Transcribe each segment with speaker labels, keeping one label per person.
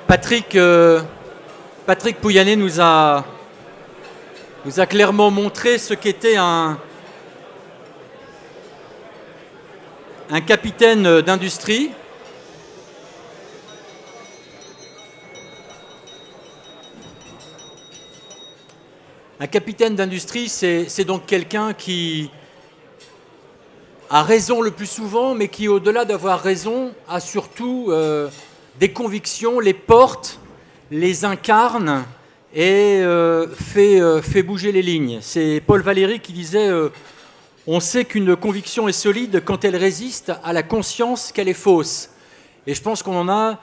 Speaker 1: Patrick Pouyanné nous a clairement montré ce qu'était un capitaine d'industrie. Un capitaine d'industrie, c'est donc quelqu'un qui a raison le plus souvent, mais qui, au-delà d'avoir raison, a surtout des convictions, les porte, les incarne et fait bouger les lignes. C'est Paul Valéry qui disait on sait qu'une conviction est solide quand elle résiste à la conscience qu'elle est fausse. Et je pense qu'on en a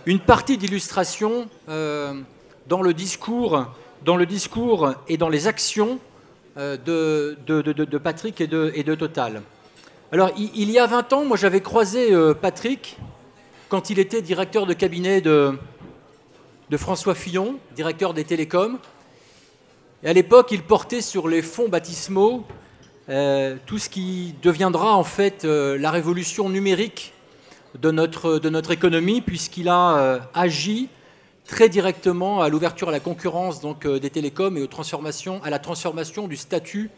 Speaker 1: une partie d'illustration dans le discours et dans les actions de Patrick et de Total. Alors, il y a 20 ans, moi j'avais croisé Patrick quand il était directeur de cabinet de François Fillon, directeur des télécoms. Et à l'époque, il portait sur les fonds baptismaux tout ce qui deviendra en fait la révolution numérique de notre économie, puisqu'il a agi très directement à l'ouverture à la concurrence donc, des télécoms et à la transformation du statut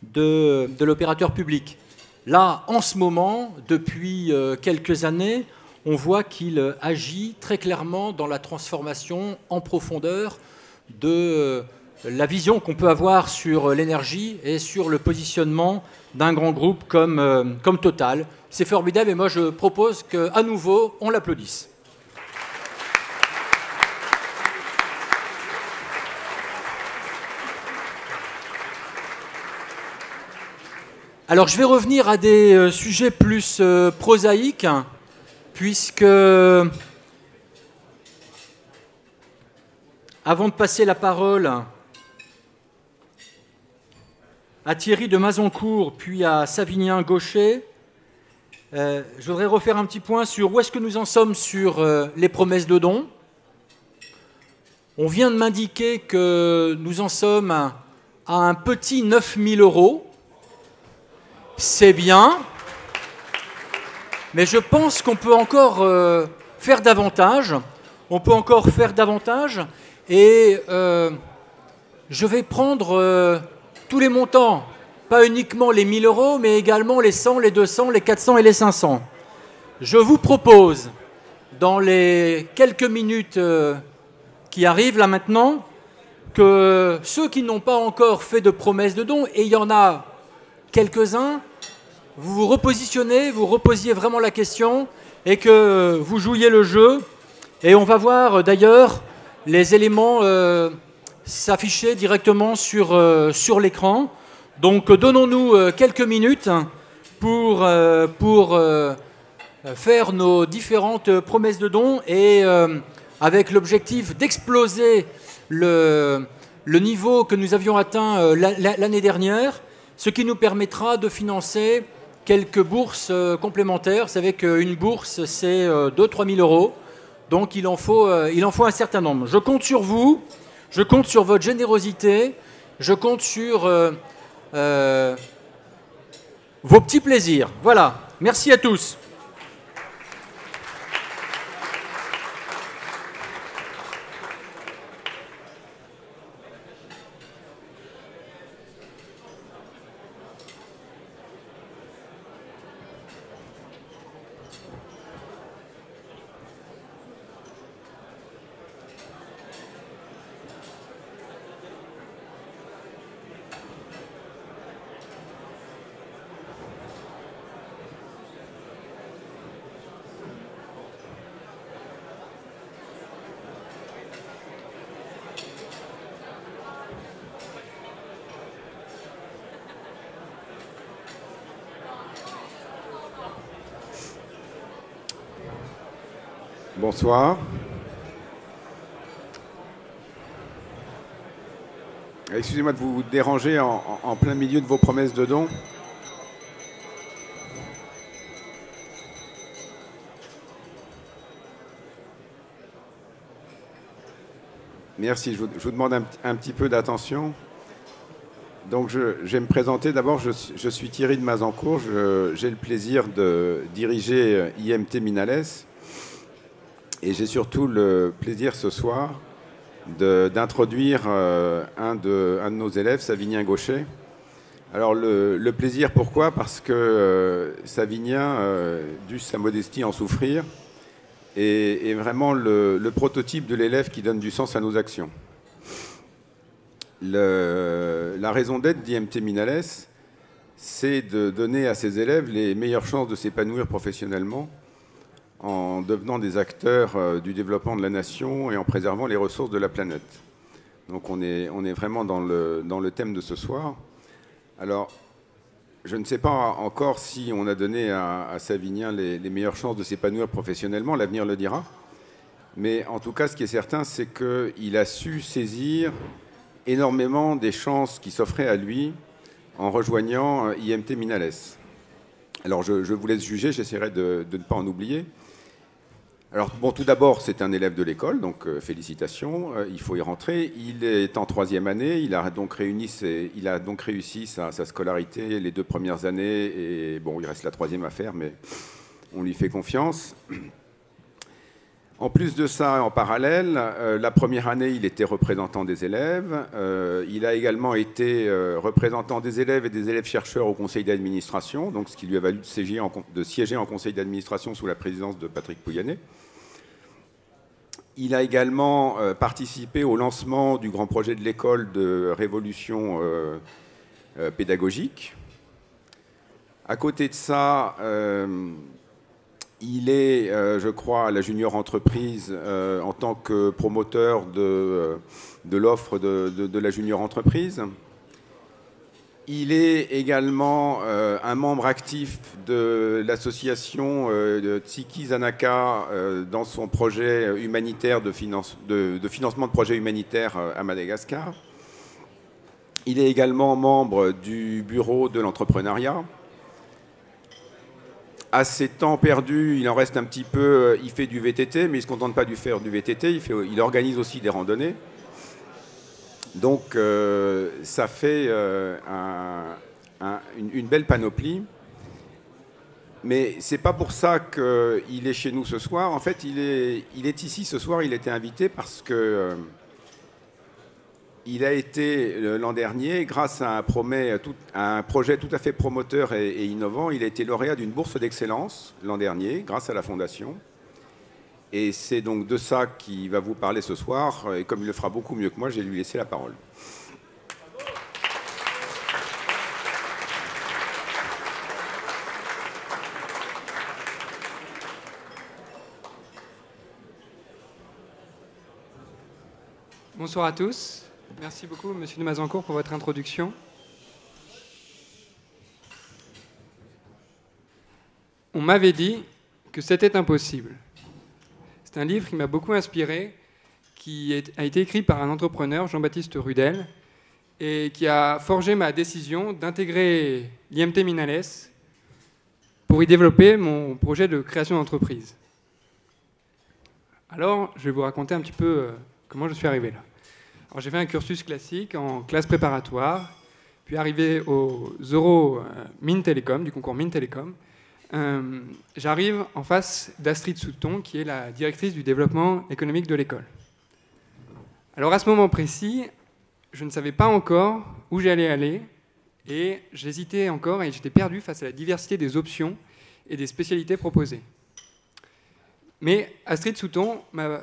Speaker 1: de l'opérateur public. Là, en ce moment, depuis quelques années, on voit qu'il agit très clairement dans la transformation en profondeur de la vision qu'on peut avoir sur l'énergie et sur le positionnement d'un grand groupe comme Total. C'est formidable et moi je propose qu'à nouveau, on l'applaudisse. Alors je vais revenir à des sujets plus prosaïques, puisque avant de passer la parole à Thierry de Mazancourt, puis à Savinien Gaucher, je voudrais refaire un petit point sur où est-ce que nous en sommes sur les promesses de dons. On vient de m'indiquer que nous en sommes à un petit 9 000 €. C'est bien, mais je pense qu'on peut encore faire davantage. On peut encore faire davantage et je vais prendre tous les montants, pas uniquement les 1 000 €, mais également les 100, les 200, les 400 et les 500. Je vous propose, dans les quelques minutes qui arrivent là maintenant, que ceux qui n'ont pas encore fait de promesses de dons, et il y en a quelques-uns, vous vous repositionnez, vous reposiez vraiment la question et que vous jouiez le jeu. Et on va voir d'ailleurs les éléments s'afficher directement sur l'écran. Donc donnons-nous quelques minutes pour faire nos différentes promesses de dons et avec l'objectif d'exploser le niveau que nous avions atteint l'année dernière, ce qui nous permettra de financer quelques bourses complémentaires. Vous savez qu'une bourse, c'est 2 000 à 3 000 €. Donc il en faut un certain nombre. Je compte sur vous, je compte sur votre générosité, je compte sur vos petits plaisirs. Voilà, merci à tous.
Speaker 2: Bonsoir. Excusez-moi de vous déranger en plein milieu de vos promesses de dons. Merci, je vous demande un petit peu d'attention. Donc je vais me présenter. D'abord, je suis Thierry de Mazancourt. J'ai le plaisir de diriger IMT Minales. Et j'ai surtout le plaisir ce soir d'introduire un de nos élèves, Savinien Gaucher. Alors le plaisir, pourquoi? Parce que Savinien, dû sa modestie en souffrir, est vraiment le prototype de l'élève qui donne du sens à nos actions. La raison d'être d'IMT Minales, c'est de donner à ses élèves les meilleures chances de s'épanouir professionnellement en devenant des acteurs du développement de la nation et en préservant les ressources de la planète. Donc on est vraiment dans le thème de ce soir. Alors, je ne sais pas encore si on a donné à Savinien les meilleures chances de s'épanouir professionnellement, l'avenir le dira. Mais en tout cas, ce qui est certain, c'est qu'il a su saisir énormément des chances qui s'offraient à lui en rejoignant IMT Minales. Alors, je vous laisse juger, j'essaierai de ne pas en oublier. Alors, bon, tout d'abord, c'est un élève de l'école, donc félicitations, il faut y rentrer. Il est en 3e année, il a donc réussi sa scolarité les 2 premières années, et bon, il reste la 3e à faire, mais on lui fait confiance. En plus de ça, en parallèle, la première année, il était représentant des élèves. Il a également été représentant des élèves et des élèves chercheurs au conseil d'administration, donc ce qui lui a valu de siéger en conseil d'administration sous la présidence de Patrick Pouyanné. Il a également participé au lancement du grand projet de l'école de révolution pédagogique. À côté de ça, il est, je crois, à la junior entreprise en tant que promoteur de l'offre de la junior entreprise. Il est également un membre actif de l'association de Tsiki Zanaka dans son projet humanitaire de financement de projets humanitaires à Madagascar. Il est également membre du bureau de l'entrepreneuriat. À ses temps perdus, il en reste un petit peu, il fait du VTT, mais il ne se contente pas de faire du VTT, il organise aussi des randonnées. Donc ça fait une belle panoplie. Mais ce n'est pas pour ça qu'il est chez nous ce soir. En fait, il est ici ce soir, il était invité parce que il a été l'an dernier, grâce à un projet tout à fait promoteur et innovant, il a été lauréat d'une bourse d'excellence l'an dernier, grâce à la Fondation. Et c'est donc de ça qu'il va vous parler ce soir. Et comme il le fera beaucoup mieux que moi, je vais lui laisser la parole.
Speaker 3: Bonsoir à tous. Merci beaucoup, Monsieur de Mazancourt, pour votre introduction. On m'avait dit que c'était impossible. C'est un livre qui m'a beaucoup inspiré, qui a été écrit par un entrepreneur, Jean-Baptiste Rudel, et qui a forgé ma décision d'intégrer l'IMT Minales pour y développer mon projet de création d'entreprise. Alors, je vais vous raconter un petit peu comment je suis arrivé là. Alors, j'ai fait un cursus classique en classe préparatoire, puis arrivé aux euros Mines Télécom, du concours Mines Télécom. J'arrive en face d'Astrid Souton, qui est la directrice du développement économique de l'école. Alors à ce moment précis, je ne savais pas encore où j'allais aller, et j'hésitais encore, et j'étais perdu face à la diversité des options et des spécialités proposées. Mais Astrid Souton m'a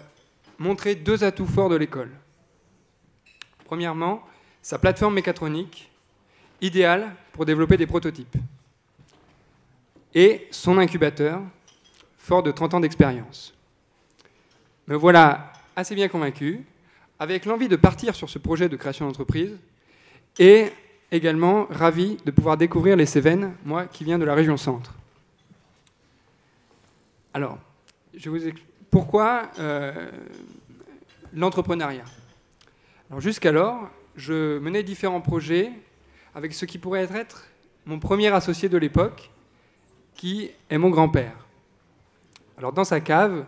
Speaker 3: montré 2 atouts forts de l'école. Premièrement, sa plateforme mécatronique, idéale pour développer des prototypes. Et son incubateur, fort de 30 ans d'expérience. Me voilà assez bien convaincu, avec l'envie de partir sur ce projet de création d'entreprise, et également ravi de pouvoir découvrir les Cévennes, moi qui viens de la région centre. Alors, je vous explique pourquoi l'entrepreneuriat. Alors jusqu'alors, je menais différents projets avec ce qui pourrait être mon premier associé de l'époque, qui est mon grand-père. Alors dans sa cave,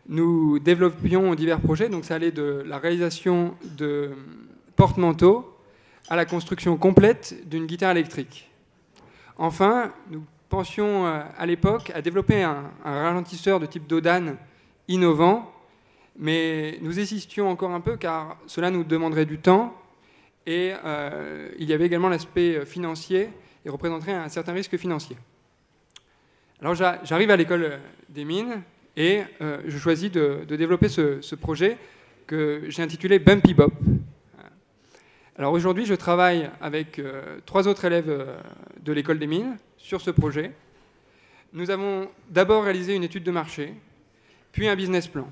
Speaker 3: nous développions divers projets, donc ça allait de la réalisation de porte-manteaux à la construction complète d'une guitare électrique. Enfin, nous pensions à l'époque à développer un ralentisseur de type Dodan innovant, mais nous hésistions encore un peu car cela nous demanderait du temps et il y avait également l'aspect financier et représenterait un certain risque financier. Alors j'arrive à l'école des mines et je choisis de développer ce projet que j'ai intitulé Bumpy Bop. Alors aujourd'hui, je travaille avec 3 autres élèves de l'école des mines sur ce projet. Nous avons d'abord réalisé une étude de marché, puis un business plan.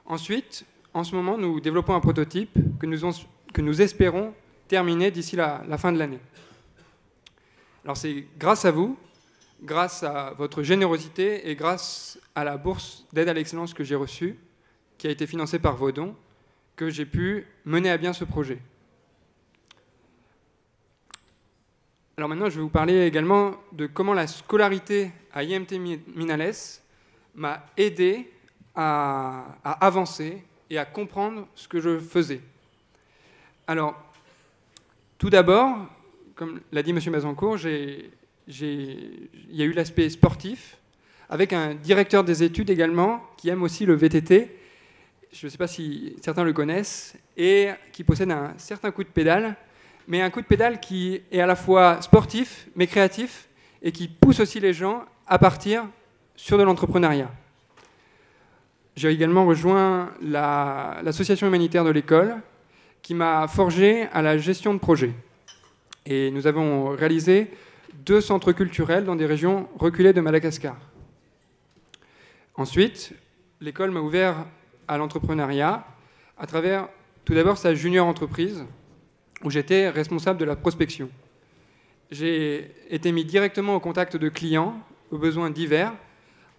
Speaker 3: Ensuite, en ce moment, nous développons un prototype que nous espérons terminer d'ici la fin de l'année. Alors c'est grâce à vous, grâce à votre générosité et grâce à la bourse d'aide à l'excellence que j'ai reçue, qui a été financée par vos dons, que j'ai pu mener à bien ce projet. Alors maintenant, je vais vous parler également de comment la scolarité à IMT Minales m'a aidé à avancer et à comprendre ce que je faisais. Alors, tout d'abord, comme l'a dit M. Mazancourt, il y a eu l'aspect sportif, avec un directeur des études également, qui aime aussi le VTT, je ne sais pas si certains le connaissent, et qui possède un certain coup de pédale, mais un coup de pédale qui est à la fois sportif, mais créatif, et qui pousse aussi les gens à partir sur de l'entrepreneuriat. J'ai également rejoint l'association humanitaire de l'école, qui m'a forgé à la gestion de projet. Et nous avons réalisé 2 centres culturels dans des régions reculées de Madagascar. Ensuite, l'école m'a ouvert à l'entrepreneuriat à travers tout d'abord sa junior entreprise, où j'étais responsable de la prospection. J'ai été mis directement au contact de clients aux besoins divers,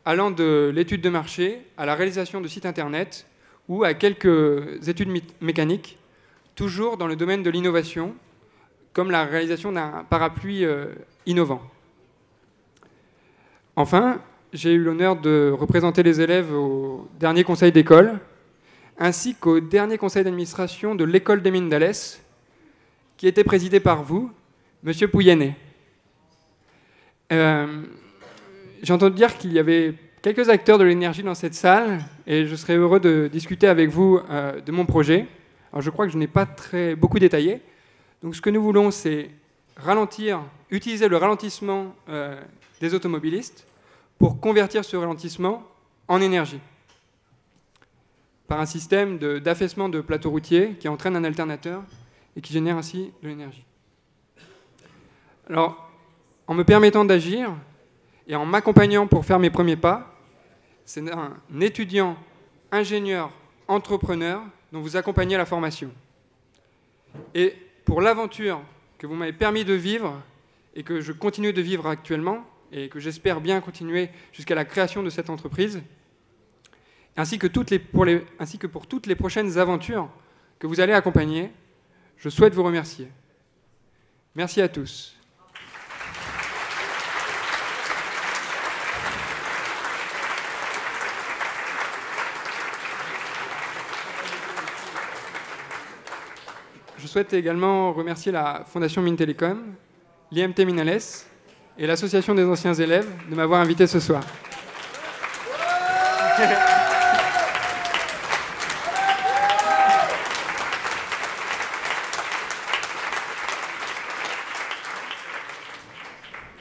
Speaker 3: allant de l'étude de marché à la réalisation de sites internet ou à quelques études mécaniques, toujours dans le domaine de l'innovation, comme la réalisation d'un parapluie innovant. Enfin, j'ai eu l'honneur de représenter les élèves au dernier conseil d'école, ainsi qu'au dernier conseil d'administration de l'école des mines d'Alès, qui était présidé par vous, Monsieur Pouyanné. J'ai entendu dire qu'il y avait quelques acteurs de l'énergie dans cette salle, et je serais heureux de discuter avec vous de mon projet. Alors je crois que je n'ai pas beaucoup détaillé. Donc ce que nous voulons, c'est utiliser le ralentissement des automobilistes pour convertir ce ralentissement en énergie, par un système d'affaissement de plateaux routiers qui entraîne un alternateur et qui génère ainsi de l'énergie. Alors, en me permettant d'agir et en m'accompagnant pour faire mes premiers pas, c'est un étudiant, ingénieur, entrepreneur dont vous accompagnez à la formation. Et pour l'aventure que vous m'avez permis de vivre et que je continue de vivre actuellement et que j'espère bien continuer jusqu'à la création de cette entreprise, ainsi que pour toutes les prochaines aventures que vous allez accompagner, je souhaite vous remercier. Merci à tous. Je souhaite également remercier la Fondation Mines Télécom, l'IMT Minales et l'Association des anciens élèves de m'avoir invité ce soir.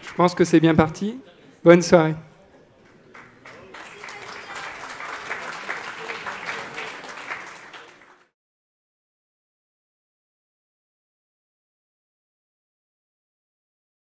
Speaker 3: Je pense que c'est bien parti. Bonne soirée.